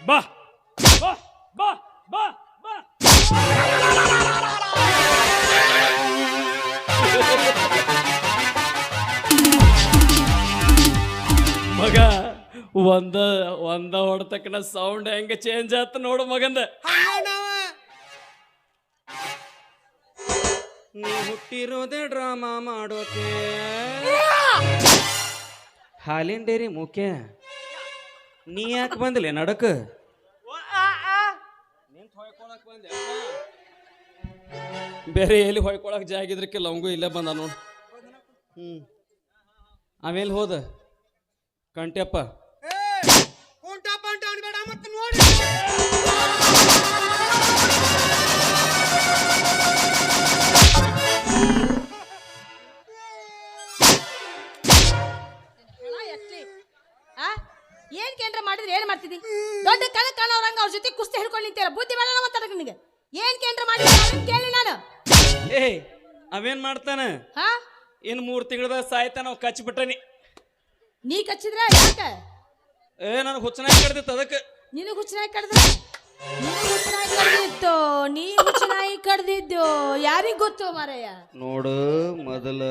ಬಾ ಬಾ ಬಾ ಬಾ ಬಾ ಮಗ ಒಂದ ಹೊಡ್ತಕ್ಕನ ಸೌಂಡ್ ಹೆಂಗ ಚೇಂಜ್ ಆತ ನೋಡು ಮಗಂದ. ನೀ ಹುಟ್ಟಿರೋದೇ ಡ್ರಾಮಾ ಮಾಡೋಕೆ ಹಾಲಿನ ಡೇರಿ ಮುಖ್ಯ. ನೀ ಯಾಕೆ ಬಂದಿಲ್ಲ ನಡಕ? ಬೇರೆ ಎಲ್ಲಿ ಹೊಯ್ಕೊಳಕ್ ಜಾಗಿದ್ರಕ್ಕೆ ಲವಂಗು ಇಲ್ಲೇ ಬಂದ ನೋಡು. ಆಮೇಲೆ ಹೋದ ಕಂಟ್ಯಪ್ಪ ಏನ್ ಕೇಂದ್ರ ಮಾಡಿದ್ರೆ ಏನ್ ಮಾಡ್ತಿದ್ದಿ? ದೊಡ್ಡ ಕಣ ಕಾಣೋರಂಗ ಅವ್ರ ಜೊತೆ ಕುಸ್ತಿ ಹಿಡ್ಕೊಂಡು ನಿಂತಿಲ್ಲ. ಬುದ್ಧಿ ಬೇಡ ಮಾತಾಡ ನಿನಗೆ. ಏನ್ ಕೇಂದ್ರ ಮಾಡಿದ್ರೆ ಕೇಳಿ ನಾನು. ಏ ಅವೇನ್ ಮಾಡ್ತಾನ? ಇನ್ 3 ತಿಂಗಳದ ಸಾಯ್ತಾನ. ನಾವು ಕಚ್ಚಿಬಿಟ್ಟಾನಿ. ನೀ ಕಚ್ಚಿದ್ರ ಯಾಕ? ನನಗೆ ಹುಚ್ಚನಾಗಿ ಕಡ್ದಿತ್ತು ಅದಕ್ಕೆ. ನೀನು ಹುಚ್ಚನಾಗಿ ಕಡ್ದ? ನೀನು ಹುಚ್ಚನಾಗಿ ಕಡ್ದಿತ್ತು. ನೀ ಹುಚ್ಚನಾಗಿ ಕಡ್ದಿದ್ದು ಯಾರಿಗ್ ಗೊತ್ತು ಮಾರಯ್ಯ? ನೋಡು, ಮೊದಲ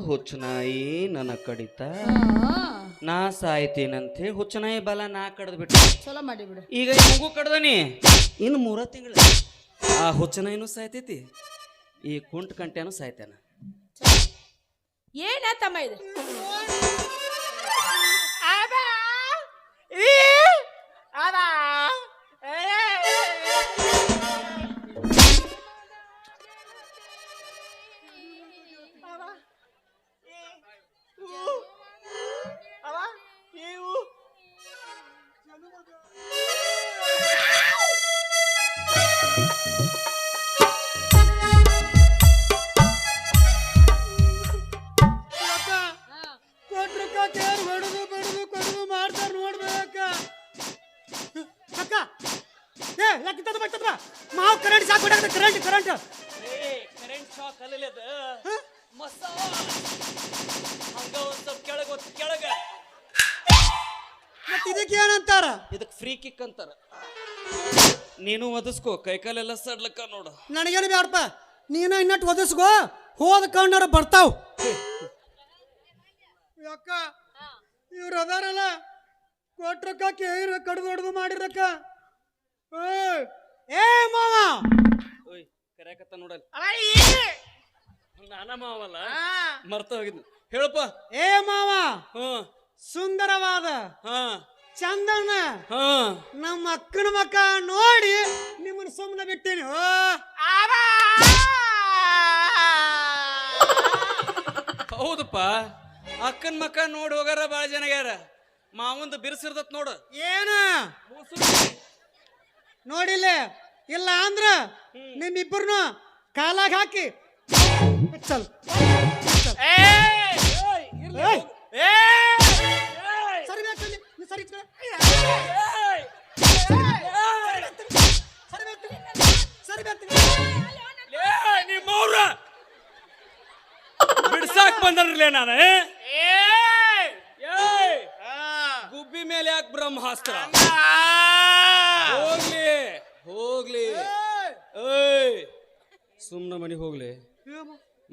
ಹುಚ್ಚನಾಯಿ ನನ್ನ ಕಡಿತ, ನಾ ಸಾಯ್ತೀನಂತೆ ಹುಚ್ಚನಾಯಿ ಬಲ ನಾ ಕಡ್ದು ಬಿಟ್ಟು ಚಲೋ ಮಾಡಿ ಬಿಡು. ಈಗ ಮಗು ಕಡ್ದನಿ. ಇನ್ನು 3 ತಿಂಗಳು ಆ ಹುಚ್ಚನಾಯಿನೂ ಸಾಯ್ತೈತಿ, ಈ ಕುಂಟ ಕಂಟ್ಯಾನು ಸಾಯ್ತಾನ. ಏನ ತಮ್ಮ ಇದು? ಮಾವು ಕರೆಂಟ್ ಶಾಕ್ ಹೊಡೆದ ಕರೆಂಟ್ ಕರೆಂಟ್ ಶಾಕ್ ಅಲ್ಲದ ಮಸಾಲ ಹಂಗ ಒಂದ್ ಸ್ವಲ್ಪ ಕೆಳಗ ಮತ್ತೆ ಇದಕ್ಕೆ ಏನಂತಾರ? ಇದಕ್ಕೆ ಫ್ರೀ ಕಿಕ್ ಅಂತಾರ. ನೀನು ಒದಸ್ಕೋ, ಕೈಕಾಲೆಲ್ಲ ಸಡ್ಲಕ್ಕ ನೋಡು. ನನಗೇನು ಬ್ಯಾಡಪ್ಪ, ನೀನು ಇನ್ನಟ್ಟು ಒದಸ್ಕೋ. ಹೋದ ಕಣ್ಣಾರ ಬರ್ತಾವ್. ಯಾಕ ಇವ್ರು ಅದಾರಲ್ಲ ಕೊಟ್ರಕ್ಕ ಕೇಳಿರ ಕಡ್ದು ಹೊಡೆದು ಮಾಡಿರಕ್ಕ. ಏ ಮಾವ ಓಯ್ ಕರೆಯಕತ್ತ ನೋಡಲ್ಲ. ನಾನ ಮಾವಲ್ಲ, ಮರ್ತ ಹೋಗಿದ್ನು. ಹೇಳಪ್ಪ. ಏ ಮಾವ, ಸುಂದರವಾದ ಚಂದನ ನಮ್ಮ ಅಕ್ಕನ ಮಕ್ಕ ನೋಡಿ ನಿಮ್ಮನ್ನ ಸುಮ್ಮನೆ ಬಿಟ್ಟೇನಿ. ಹೌದಪ್ಪ, ಅಕ್ಕನ ಮಕ್ಕ ನೋಡಿ ಹೋಗಾರ ಬಾಳ ಜನಗ್ಯಾರ. ಮಾವಂದು ಬಿರ್ಸಿರ್ತತ್ ನೋಡು. ಏನ ನೋಡಿಲ್ಲ? ಇಲ್ಲ ಅಂದ್ರ ನಿಮ್ಮಿಬ್ಬರನ್ನು ಕಾಲಾಗ ಹಾಕಿ ಚಲ್ ನಿಮ್ಮವ್ರ ಬಿಡ್ಸಾಕ್ ಬಂದರ್ಲೇ ನಾನು. ಗುಬ್ಬಿ ಮೇಲೆ ಯಾಕೆ ಬ್ರಹ್ಮಾಸ್ತ್ರ? ಹೋಗ್ಲಿ ಸುಮ್ನ ಮನಿ ಹೋಗ್ಲಿ.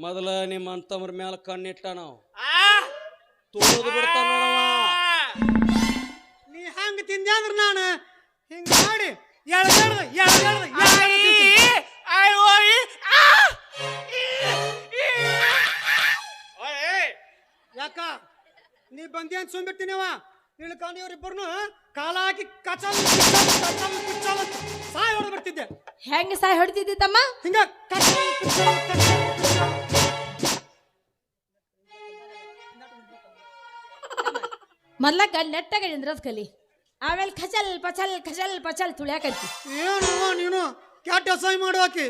ಮೊದಲ ನಿಮ್ಮ ಅಂತಮ್ರ ಮ್ಯಾಲ ಕಣ್ಣಿಟ್ಟ ನಾವು ತೋದು ಬಿಡ್ತಾನ. ನೀ ಹಂಗ ತಿಂದೆ ಅಂದ್ರ ನಾನು ಹಿಂಗ ಮಾಡಿ ಯಾಕ ನೀ ಬಂದಿ ಅಂತ ಸುಮ್ಬಿಟ್ಟಿನವ. ಇಳ್ಕೊಂಡು ಇವ್ರಿಬ್ಬರನ್ನು ಕಾಲ ಹಾಕಿ ಕಚಲ್ ಸಾಯ್ ಹೊಡೆದು ಬಿಡ್ತಿದ್ದೆ. ಹೆಂಗ ಸಾಯ್ ಹೊಡಿತಿದ್ದಿ ತಮ್ಮ? ಹಿಂಗ ಮೊದ್ಲಕ್ಕ ನೆಟ್ಟಾಗ ನಿಂದ್ರದ್ ಕಲಿ, ಆಮೇಲೆ ಖಚಲ್ ಪಚಲ್ ತುಳ್ಯಾಕತ್ತಿ. ಏನವ ನೀನು ಕ್ಯಾಟ್ ಅಸಹ್ಯ ಮಾಡುವಾಕಿ.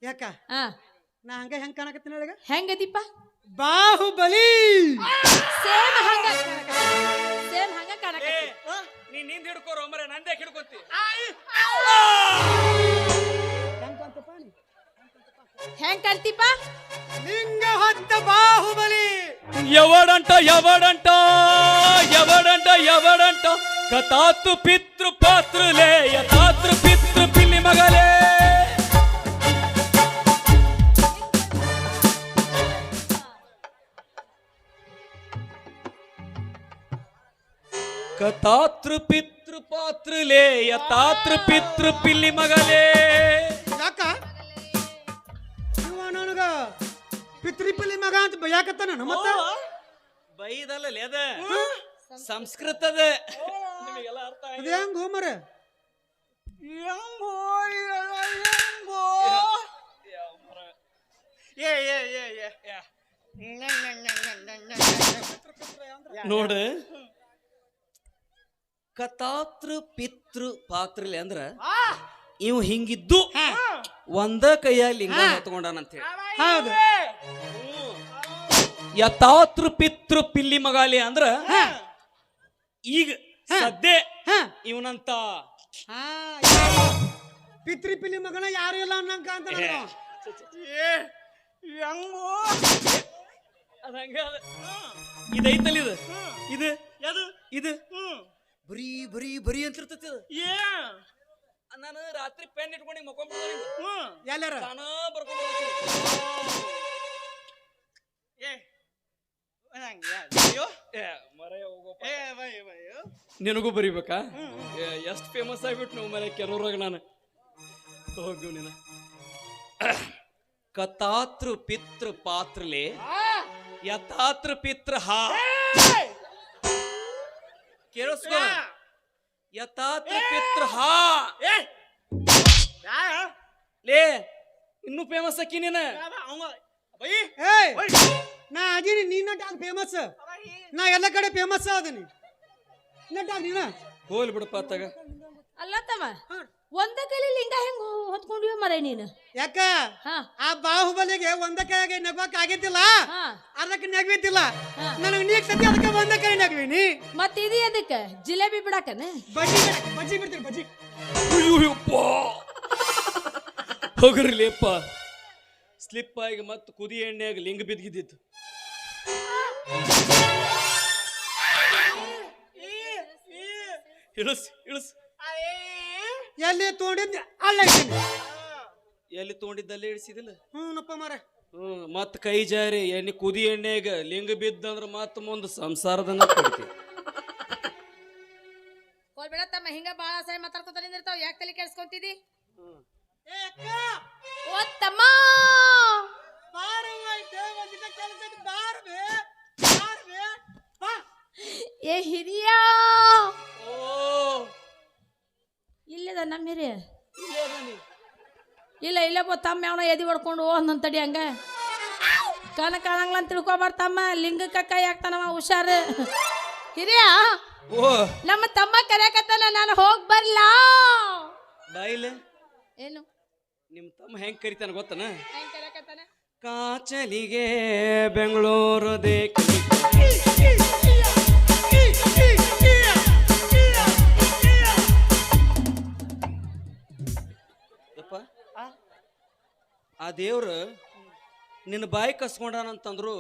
ಯಾಕ ನಾ ಹಂಗ ಹೆಂಗ್ ಕಾಣಕತ್ತೀನಿ ನನಗ? ಹೆಂಗದಿಪ್ಪ? ಬಾಹುಬಲಿ ಸೇಮ್ ಹಂಗ ಕಾಣಕತ್ತಿ. ನೀನ್ ನಿಂದ ಹಿಡ್ಕೋರು ಮರ ನಂದೇ ಹಿಡ್ಕೊಂತಿ. ಹೆಂಗ್ ಕಾಣ್ತಿಪ್ಪ? ಲಿಂಗ ಹೊತ್ತ ಬಾಹುಬಲಿ. ఎవడంట ಕಥಾತೃ ಪಿತೃ ಪಾತ್ರಲೇ ಯಥಾತೃ ಪಿತೃ ಪಿಲ್ಲಿ ಮಗಲೇ ಕಥಾತೃ ಪಿತೃ ಪಾತ್ರಲೇ ಯಥಾತೃ ಪಿತೃ ಪಿಲ್ಲಿ ಮಗಲೇ ಯಾಕ ಇವ ನನಗ ಪಿತ್ರಿಪಲ್ಲಿ ಮಗ ಅಂತ ಬೈಯಾಕತ್ತಾನ ಮತ್ತ ಬೈದಲ್ಲ ಅದ ಸಂಸ್ಕೃತದ ನಿಮಗೆಲ್ಲ ಅರ್ಥ ಅದ ಹೆಂಗ್ ಹೋಮರ ನೋಡ ಕಥಾತೃ ಪಿತೃ ಪಾತ್ರಲಿ ಅಂದ್ರ ಇವ್ ಹಿಂಗಿದ್ದು ಒಂದ ಕೈಯಲ್ಲಿ ಲಿಂಗ ಹೊತ್ಕೊಂಡಾನಂತ ಹೇಳಿ ಹೌದು ಯಥಾತೃ ಪಿತೃ ಪಿಲ್ಲಿ ಮಗಾಲಿ ಅಂದ್ರ ಈಗ ಸದ್ಯ ಇವನಂತ ಪಿತ್ರಿಪಿಲ್ಲಿ ಮಗನ ಯಾರು ಇಲ್ಲ ಅನ್ನಂಗ ಅಂತ ಇದೈತಲ್ಲ ಇದು ಇದು ಇದು ಬರೀ ಬರೀ ಬರೀ ಅಂತ ಇರ್ತೈತಿ ನಾನು ರಾತ್ರಿ ಪೆನ್ ಇಟ್ಕೊಂಡು ಮಕ್ಕೊಂಡ್ಬಿಡ್ತೀನಿ ಎಲ್ಲಾರ ತಾನ ಬರ್ಕೊಂಡು ನಿನಗೂ ಬರಿಬೇಕಾ ಎಷ್ಟು ಫೇಮಸ್ ಆಗ್ಬಿಟ್ಟು ನಾವು ಮನೆ ಕೆರೂರಾಗ ನಾನು ಹೋಗ್ಯು ನೀನು ಕಥಾತೃ ಪಿತೃ ಪಾತ್ರಲೆ ಯಥಾತೃ ಪಿತೃ ಹಾ ಕೇಳಿಸ್ಕೊ ಯಥಾತೃ ಪಿತೃ ಹಾ ಲೇ ಇನ್ನೂ ಫೇಮಸ್ ಅಕ್ಕಿ ನೀನ ನಾ ಅದೀನಿ ನೀ ನಟ ಫೇಮಸ್ ನಾ ಎಲ್ಲ ಕಡೆ ಫೇಮಸ್ ಅದೀನಿ ನಟ ನೀನ ಹೋಲ್ ಬಿಡಪ್ಪ ತಗ ಅಲ್ಲ ತಮ್ಮ ಒಂದ ಕೈಲಿ ಲಿಂಗ ಹೆಂಗ್ ಹೊತ್ಕೊಂಡಿವ ಮರ ನೀನು ಯಾಕ ಹಾ ಆ ಬಾಹುಬಲಿಗೆ ಒಂದ ಕೈಯಾಗ ನಗ್ವಾಕ್ ಆಗಿದ್ದಿಲ್ಲ ಹಾ ಅದಕ್ಕೆ ನಗ್ವಿದ್ದಿಲ್ಲ ನನಗೆ ನೀಗ್ ಸತಿ ಅದಕ್ಕೆ ಒಂದ ಕೈ ನಗ್ವೀನಿ ಮತ್ ಇದು ಎದಕ್ಕ ಜಿಲೇಬಿ ಬಿಡಾಕನ ಬಜ್ಜಿ ಬಿಡ್ತೀರಿ ಬಜ್ಜಿ ಹೋಗ್ರಿಲೇಪ್ಪ ಸ್ಲಿಪ್ ಆಗಿ ಮತ್ತೆ ಕುದಿ ಎಣ್ಣೆಯಾಗ ಲಿಂಗ ಬಿದ್ದಿದ್ದು ಇಳಿಸ್ ಇಳಿಸ್ ಎಲ್ಲಿ ತೊಗೊಂಡಿದ್ದೆ ಅಲ್ಲ ಇದ್ದೀನಿ ಎಲ್ಲಿ ತೊಗೊಂಡಿದ್ದಲ್ಲೇ ಇಳಿಸಿದಿಲ್ಲ ಹ್ಞೂನಪ್ಪ ಮಾರ ಮತ್ ಕೈ ಜಾರಿ ಎಣ್ಣೆ ಕುದಿ ಎಣ್ಣೆಗ ಲಿಂಗ ಬಿದ್ದಂದ್ರ ಮತ್ ಮುಂದ ಸಂಸಾರದನ್ನ ಕಟ್ತಿ ಹೋಲ್ ಬಿಡ ತಮ್ಮ ಹಿಂಗ ಬಾಳ ಸರಿ ಮಾತಾಡ್ಕೊತ ನಿಂದಿರ್ತಾವ ಯಾಕೆ ತಲೆ ಕೆಡ್ಸ್ಕೊಂತಿದಿ ಓ ತಮ್ಮ ಏ ಹಿರಿಯ ಓ ಇಲ್ಲದ ನಮ್ಮ ಹಿರಿಯ ಇಲ್ಲ ಇಲ್ಲ ಬೋ ತಮ್ಮ ಯಾವನ ಎದಿ ಹೊಡ್ಕೊಂಡು ಒಂದೊಂದ್ ತಡಿ ಹಂಗ ಕಣ ಕಾಣಂಗ್ಲ ಅಂತ ತಿಳ್ಕೊಬಾರ್ತಮ್ಮ ಲಿಂಗಕ್ಕ ಕೈ ಹಾಕ್ತಾನವ ಹುಷಾರು ಹಿರಿಯ ಓ ನಮ್ಮ ತಮ್ಮ ಕರೆಯಕತ್ತಾನ ನಾನು ಹೋಗ್ ಬರ್ಲಾ ಬಾಯಿಲೆ ಏನು ನಿಮ್ ತಮ್ಮ ಹೆಂಗ್ ಕರಿತಾನ ಗೊತ್ತನ ಹೆಂಗ್ ಕರೆಯಕತ್ತಾನ ಕಾಚಲಿಗೆ ಬೆಂಗಳೂರು ದೇಕಿ ಆ ದೇವ್ರು ನಿನ್ನ ಬಾಯಿ ಕಸ್ಕೊಂಡಾನಂತಂದ್ರು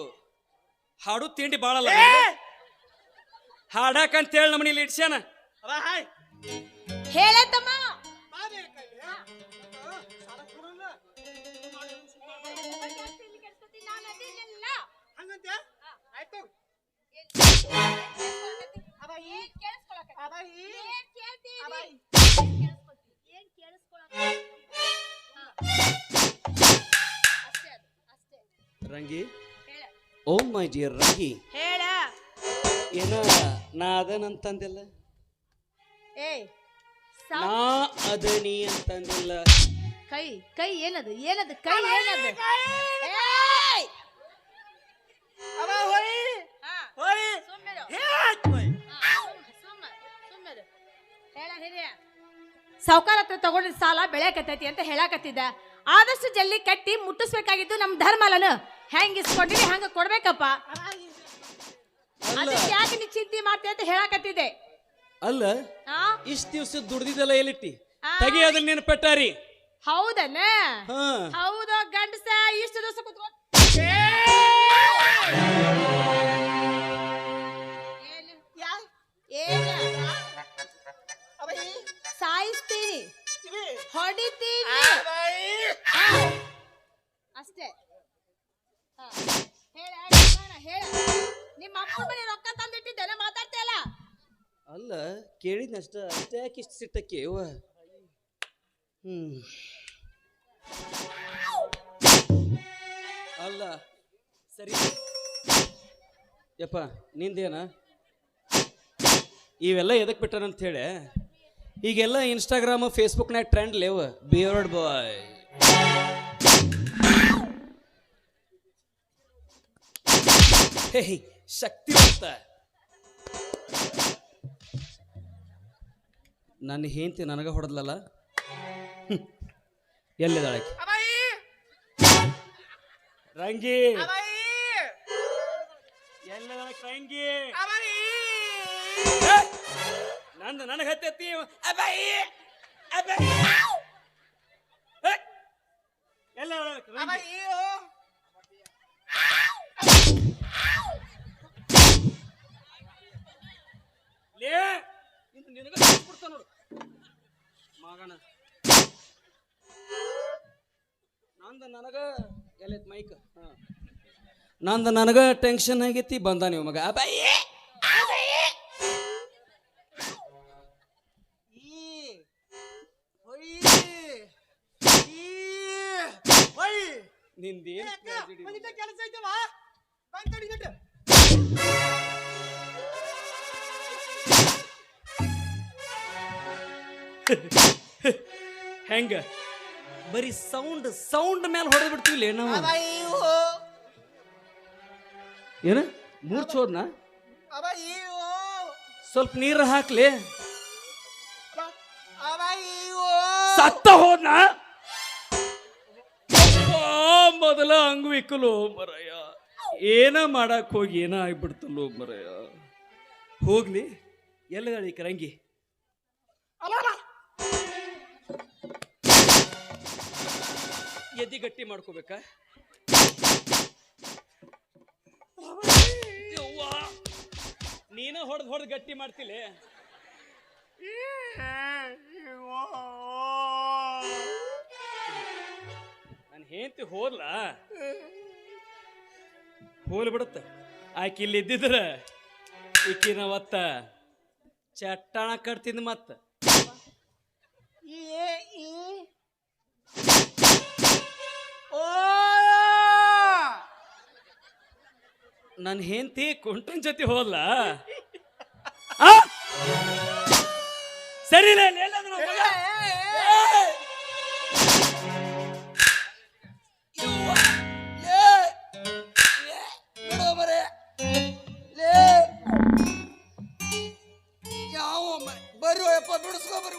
ಹಾಡು ತಿಂಡಿ ಬಾಳಲ್ಲ ಹಾಡಾಕಂತೇಳಿ ನಮ್ಮ ಮನೇಲಿ ಇಡ್ಸ್ಯಾನ ಹೇಳೇ ತಮ್ಮ ರಂಗಿ ಓ ಮೈ ಡಿಯರ್ ರಂಗಿ ಹೇಳ ಏನ ನಾ ಅದನಂತಂದಿಲ್ಲ ಏ ನಾ ಅದನಿ ಅಂತಂದಿಲ್ಲ ಕೈ ಕೈ ಏನದು ಏನದು ಕೈ ಏನದು ಏಯ್! ಹಾ, ಸುಮ್ನಿರು. ಸುಮ್ನಿರು. ಹೇಳ ಹಿರಿಯ ಸಾವ್ಕಾರ ಹತ್ರ ತಗೊಂಡಿದ್ ಸಾಲ ಬೆಳೆಯಕತ್ತೈತಿ ಅಂತ ಹೇಳಕತ್ತಿದ್ದ ಆದಷ್ಟು ಜಲ್ದಿ ಕಟ್ಟಿ ಮುಟ್ಟಿಸ್ಬೇಕಾಗಿದ್ದು ನಮ್ ಧರ್ಮ ಅಲ್ಲನು ಹೆಂಗ್ ಇಸ್ಕೊಂಡಿನಿ ಹಂಗ ಕೊಡ್ಬೇಕಪ್ಪ ಅದಕ್ಕೆ ಯಾಕೆ ನೀ ಚಿಂತೆ ಮಾಡ್ತೀಯ ಅಂತ ಹೇಳಕತ್ತಿದ್ದೆ ಅಲ್ಲ ಆ ಇಷ್ಟ ದಿವ್ಸ ದುಡ್ದಿದ್ದಲ್ಲ ಎಲ್ಲಿಟ್ಟಿ ಆ. ತೆಗಿ ಅದನ್ನ ನೀನು ಪೆಟ್ಟಾರಿ ಹೌದನ ಹಾ ಹೌದು ಗಂಡಸ ಇಷ್ಟು ದಿವಸ ಕುತ್ಕೊಂಡು ಏನು ಸಾಯಿಸ್ತೀನಿ, ಹೊಡಿತೀನಿ ಅಷ್ಟೇ. ಹೇಳ ಹೇಳ, ನಿಮ್ಮ ಅಪ್ಪ ಬಳಿ ರೊಕ್ಕ ತಂದಿಟ್ಟಿದ್ದೇನೆ ಮಾತಾಡ್ತೀಯಲ್ಲ. ಅಲ್ಲ ಕೇಳಿದ್ನಷ್ಟ, ಅಷ್ಟೇ ಯಾಕೆ ಇಷ್ಟು ಸಿಟ್ಟಕ್ಕೆ ಯವ್ವ? ಅಲ್ಲ ಸರಿ ಯಪ್ಪ, ನಿಂದೇನ ಇವೆಲ್ಲ ಎದಕ್ಕೆ ಬಿಟ್ಟಾರಂತ ಹೇಳಿ ಈಗೆಲ್ಲ ಇನ್ಸ್ಟಾಗ್ರಾಮ್ ಫೇಸ್ಬುಕ್ನಾಗ ಟ್ರೆಂಡ್ ಲೇವ ಬಿಯರ್ಡ್ ಬಾಯ್. ಹೇ ಶಕ್ತಿವಂತ ನನ್ನ ಹೆಂಡತಿ ನನಗ ಹೊಡೆದ್ಲಲ್ಲ, ಎಲ್ಲಿದಾಳಕ್ಕೆ ರಂಗಿ? ಎಲ್ಲಿದಾಳಕ್ಕೆ ರಂಗಿ? ನಂದು ನನಗೆ ಹತ್ತೈತಿ. ಎಲ್ಲ ನಿನಗ ನೋಡು ಮಗನ. ನಂದು ನನಗ ಎಲ್ಲೈತ್ ಮೈಕ್? ನಂದು ನನಗ ಟೆನ್ಷನ್ ಆಗೈತಿ, ಬಂದ ನೀವು ಮಗ ನಿಂದೇನು ಕೆಲಸ ಐತವ ಹೆಂಗ ಬರೀ ಸೌಂಡ್ ಮೇಲೆ ಹೊಡೆದ್ ಬಿಡ್ತೀವಿ ನಾವು. ಏನ ಮೂರ್ಛೋದ್ನ? ಸ್ವಲ್ಪ ನೀರು ಹಾಕ್ಲಿ. ಸತ್ತ ಹೋದ್ನ? ಮೊದಲ ಅಂಗವಿಕಲು ಮರಯ್ಯ, ಏನ ಮಾಡಕ್ ಹೋಗಿ ಏನ ಆಗ್ಬಿಡ್ತಲ್ಲೋ ಮರಯ್ಯ. ಹೋಗ್ಲಿ, ಎಲ್ಲದಾಳಿ ಕರಂಗಿ? ಎದಿ ಗಟ್ಟಿ ಮಾಡ್ಕೋಬೇಕಾ? ನೀನ ಹೊಡೆದ್ ಗಟ್ಟಿ ಮಾಡ್ತಿಲ್ಲ. ನನ್ನ ಹೆಂಡತಿ ಹೋದ್ಲ, ಹೋಲ್ ಬಿಡುತ್ತ. ಆಕಿ ಇಲ್ಲಿ ಇದ್ದಿದ್ರ ಈಕಿನ ಒತ್ತ ಚಟ್ಟಾಣ ಕಟ್ತಿದ್ ಮತ್ತ. ನನ್ನ ಹೆಂಡತಿ ಕುಂಟನ್ ಜೊತೆ ಹೋದ್ಲ. ಸರಿ ಬರುವಪ್ಪ ಬಿಡಿಸ್ಕೊ ಬರು.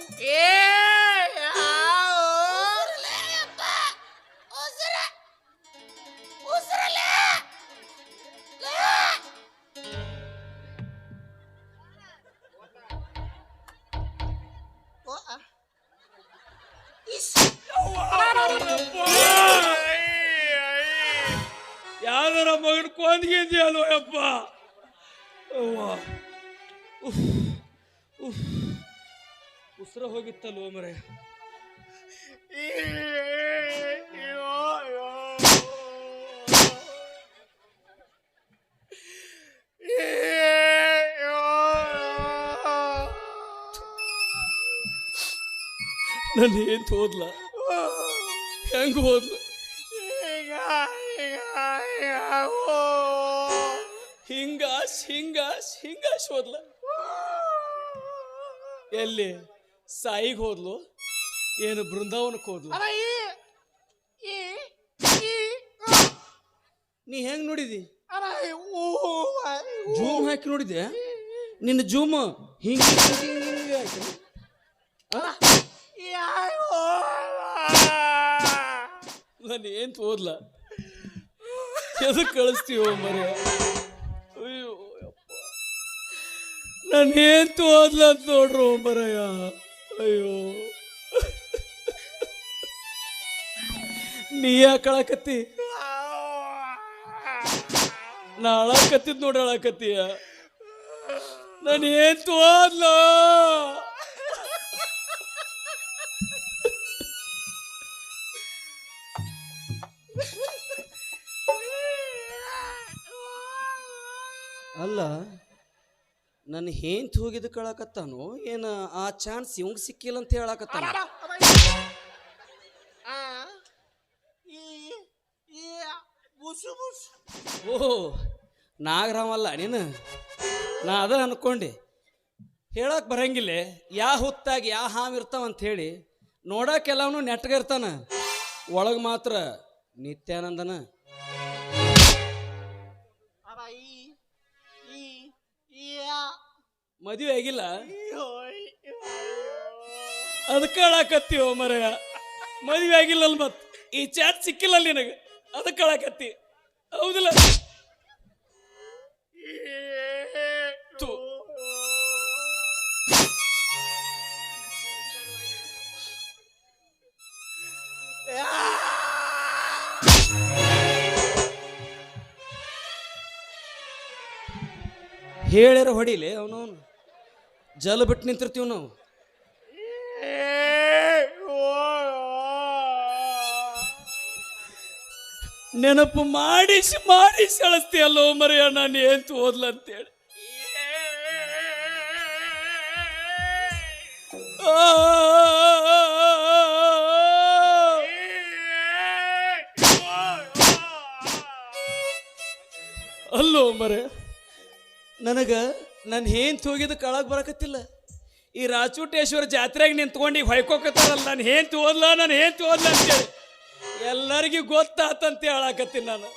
ಯಾವ್ದಾರ ಮಗನ ಕೊಂದ್ಗಿದ್ಯಲ್ವ ಯಪ್ಪ? ಉಸಿರ ಹೋಗಿತ್ತಲ್ವ ಮರೆ. ನನ್ನ ಏನ್ ಹೋದ್ಲ? ಹೆಂಗ ಹೋದ್ಲ? ಹಿಂಗಾಶ್ ಹೋದ್ಲ. ಎಲ್ಲಿ ಸಾಯಿಗೆ ಹೋದ್ಲು? ಏನು ಬೃಂದಾವನಕ್ಕೆ ಹೋದ್ಲು? ನೀ ಹೆಂಗ್ ನೋಡಿದಿ? ಜೂಮ್ ಹಾಕಿ ನೋಡಿದ್ಯಾ? ನಿನ್ನ ಜೂಮ್ ಹಿಂಗ ನಾನು ಏನ್ ಹೋದ್ಲ? ಎದಕ್ ಕಳಿಸ್ತೀವೋ ಮರ? ಅಯ್ಯೋ ನಾನು ಏನ್ ಹೋದ್ಲ ಅಂತ ನೋಡ್ರು ಮರಯ್ಯ. ಅಯ್ಯೋ ನೀ ಯಾಕೆ ಅಳಕತ್ತಿ? ನಾ ಅಳಕತ್ತಿದ್ ನೋಡಿ ಅಳಕತ್ತೀಯ. ನಾನು ಏನ್ ಹೋದ್ಲ? ಅಲ್ಲ ನನ್ನ ಹೆಂತ ಹೋಗಿದ್ದು ಕೇಳಕತ್ತಾನು ಏನು ಆ ಚಾನ್ಸ್ ಇವಂಗ್ ಸಿಕ್ಕಿಲ್ಲ ಅಂತ ಹೇಳಕತ್ತಾನ. ಓಹೋ ನಾಗರಾಮಲ್ಲ ನೀನು, ನಾ ಅದ ಅನ್ಕೊಂಡೆ. ಹೇಳಕ್ ಬರಂಗಿಲ್ಲ ಯಾ ಹುತ್ತಾಗಿ ಯಾ ಹಾವು ಇರ್ತಾವ ಅಂತ ಹೇಳಿ. ನೋಡಕ್ಕೆಲ್ಲವನು ನೆಟ್ಗ ಇರ್ತಾನ, ಒಳಗೆ ಮಾತ್ರ ನಿತ್ಯಾನಂದನ. ಮದುವೆ ಆಗಿಲ್ಲ ಅದಕ್ಕೆ ಹೇಳಕತ್ತೀವ ಮರಯ. ಮದುವೆ ಆಗಿಲ್ಲ ಅಲ್ ಮತ್ ಈ ಚಾಟ್ ಸಿಕ್ಕಿಲ್ಲ ನಿನಗೆ ಅದಕ್ಕೆ ಹೇಳಕತ್ತಿ ಹೌದಿಲ್ಲ. ಹೇಳಿರ ಹೊಡಿಲೆ ಅವನವನು ಜಲ ಬಿಟ್ಟು ನಿಂತಿರ್ತೀವಿ ನಾವು. ನೆನಪು ಮಾಡಿಸಿ ಮಾಡಿಸಿ ಅಳಿಸ್ತೀಯಲ್ಲೋ ಮರೆಯ ನಾನು ಏಂತು ಓದ್ಲ ಅಂತೇಳಿ. ಅಲ್ಲೋ ಮರೆ ನನಗ ನನ್ನ ಹೇಂತ ಹೋಗಿದ್ದು ಕಳಗ್ ಬರಕತ್ತಿಲ್ಲ. ಈ ರಾಚೋಟೇಶ್ವರ ಜಾತ್ರೆಗೆ ನಿಂತ್ಕೊಂಡು ಈಗ ಹೊಯ್ಕೋಕತ್ತಾರಲ್ಲ ನಾನು ಹೇಂತ ಓದ್ಲ ಅಂತೇಳಿ ಎಲ್ಲರಿಗೂ ಗೊತ್ತಾತಂತ ಹೇಳಕತ್ತೀನಿ ನಾನು.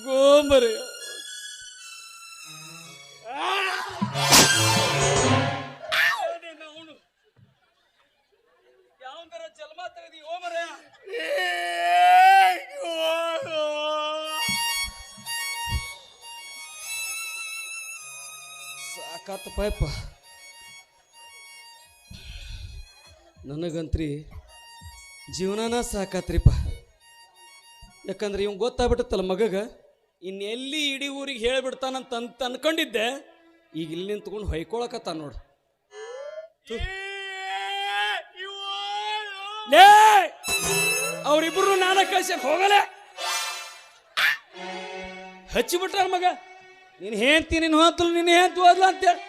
ಗೋಮರಿ ಯಾವಂತರ ಜನ್ಮ ತೆಗೆದಿ ಓ ಮರ. ಸಾಕಾತಪ್ಪ ನನಗಂತ್ರಿ ಜೀವನನ ಸಾಕಾತ್ರಿಪ್ಪ. ಯಾಕಂದ್ರೆ ಇವ್ ಗೊತ್ತಾಗ್ಬಿಟ್ಟತ್ತಲ್ಲ ಮಗಗ, ಇನ್ನೆಲ್ಲಿ ಇಡೀ ಊರಿಗೆ ಹೇಳಿಬಿಡ್ತಾನಂತ ಅನ್ಕೊಂಡಿದ್ದೆ. ಈಗ ಇಲ್ಲಿ ನಿಂತ್ಕೊಂಡು ಹೊಯ್ಕೊಳಕತ್ತ ನೋಡು. ಅವ್ರಿಬ್ರು ನಾನ ಕಳ್ಸಕ್ ಹೋಗಲೆ ಹಚ್ಚಿಬಿಟ್ರ ಮಗ. ನೀನು ಹೇಳ್ತಿ ನೀನು ಹೋತಲು ನೀನು ಹೇಳ್ತು ಹೋದ್ಲ ಅಂತೇಳಿ.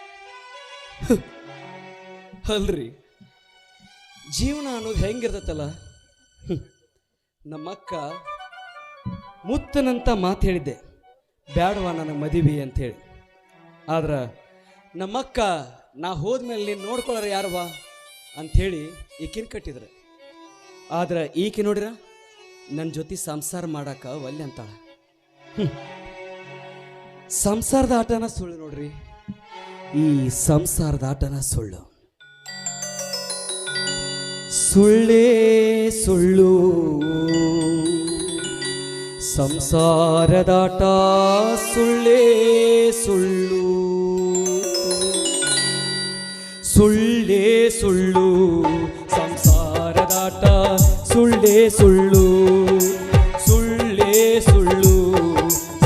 ಅಲ್ರಿ ಜೀವನ ಅನ್ನೋದು ಹೆಂಗಿರ್ತೈತಲ್ಲ. ನಮ್ಮಕ್ಕ ಮುತ್ತನಂತ ಮಾತು ಹೇಳಿದ್ದೆ, ಬ್ಯಾಡವಾ ನನಗೆ ಮದುವೆ ಅಂಥೇಳಿ. ಆದ್ರೆ ನಮ್ಮಕ್ಕ ನಾ ಹೋದ್ಮೇಲೆ ನೀನು ನೋಡ್ಕೊಳ್ಳೋರು ಯಾರವಾ ಅಂಥೇಳಿ ಈಕಿನ ಕಟ್ಟಿದ್ರೆ. ಆದ್ರೆ ಈಕೆ ನೋಡಿರ ನನ್ನ ಜೊತೆ ಸಂಸಾರ ಮಾಡಾಕ ಒಲ್ಲೆ ಅಂತಾಳ. ಸಂಸಾರದ ಆಟನ ಸುಳ್ಳು ನೋಡ್ರಿ, ಈ ಸಂಸಾರದ ಆಟನ ಸುಳ್ಳು. ಸುಳ್ಳೇ ಸುಳ್ಳು ಸಂಸಾರದಾಟ, ಸುಳ್ಳೇ ಸುಳ್ಳು ಸುಳ್ಳೇ ಸುಳ್ಳು ಸಂಸಾರದಾಟ, ಸುಳ್ಳೇ ಸುಳ್ಳು ಸುಳ್ಳೇ ಸುಳ್ಳು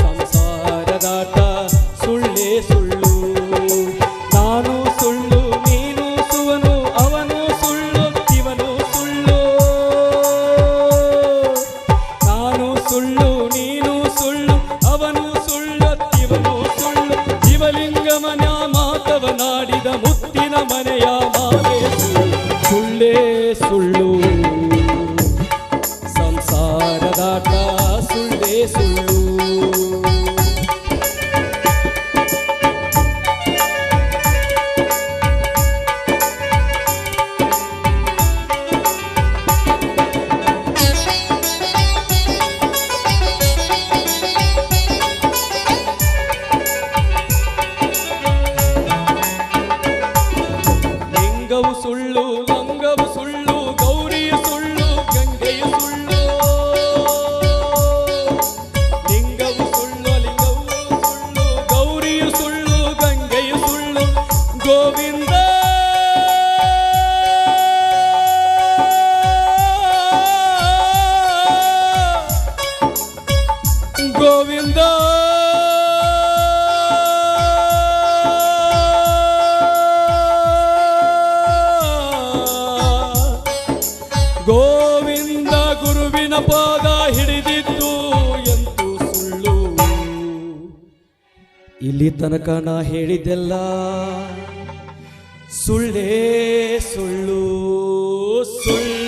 ಸಂಸಾರದಾಟ, ಸುಳ್ಳೇ ಸುಳ್ಳು. ನಾನು ಸುಳ್ಳು ನೀನು ಸುವನು, ಅವನು ಸುಳ್ಳು ಇವನು ಸುಳ್ಳು. ನಾನು ಸುಳ್ಳು ನೀನು ಸುಳ್ಳು, ಅವನು ಸುಳ್ಳು ಇವನು ಸುಳ್ಳು. ಶಿವಲಿಂಗಮನ ಮಾತವನಾಡಿದ ಮುತ್ತಿನ ಮನೆಯ ಮಾಲೆ ಸುಳ್ಳೇ ಸುಳ್ಳು ಸಂಸಾರದಾಟ, ಸುಳ್ಳೇ ಸುಳ್ಳು. ಲಿಂಗವು ಸುಳ್ಳು ಲಂಗವು ಸುಳ್ಳು, ಗೌರಿಯ ಸುಳ್ಳು ಗಂಗೆಯ ಸುಳ್ಳು. ಲಿಂಗವು ಸುಳ್ಳು ಲಿಂಗವು ಸುಳ್ಳು, ಗೌರಿಯ ಸುಳ್ಳು ಗಂಗೆಯ ಸುಳ್ಳು. ಗೋವಿಂದ ಗೋವಿಂದ ಗೋವಿಂದ ಗುರುವಿನ ಪಾದ ಹಿಡಿದಿದ್ದು ಎಂತೂ ಸುಳ್ಳು. ಇಲ್ಲಿ ತನಕ ನಾ ಹೇಳಿದ್ದೆಲ್ಲ ಸುಳ್ಳೇ ಸುಳ್ಳು ಸುಳ್ಳು